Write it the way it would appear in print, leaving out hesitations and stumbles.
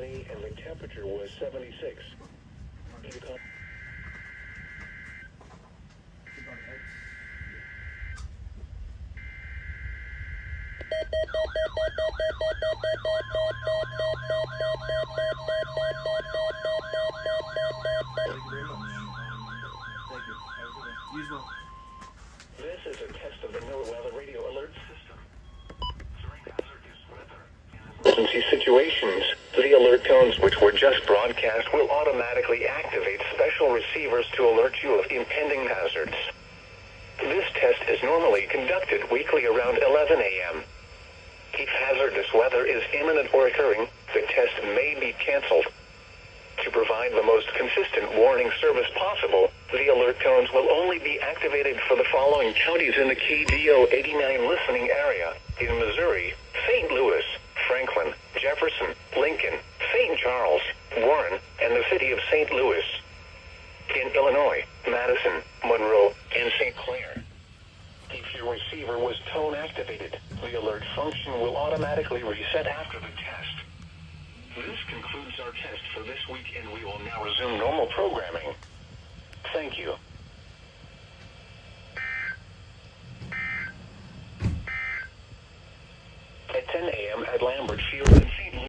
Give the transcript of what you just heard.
sunny and the temperature was 76. This is a test of the NOAA radio alert system. During hazardous weather and emergency situations, the alert tones which were just broadcast will automatically activate special receivers to alert you of impending hazards. This test is normally conducted weekly around 11 a.m. If hazardous weather is imminent or occurring, the test may be canceled. To provide the most consistent warning service possible, the alert tones will only be activated for the following counties in the KDO89 listening area: in Missouri, St. Louis, Franklin, Jefferson, Lincoln, St. Charles, Warren, and the city of St. Louis. In Illinois, Madison, Monroe, and St. Clair. If your receiver was tone activated, the alert function will automatically reset after the test. This concludes our test for this week, and we will now resume normal programming. Thank you. At 10 a.m. at Lambert Field in St.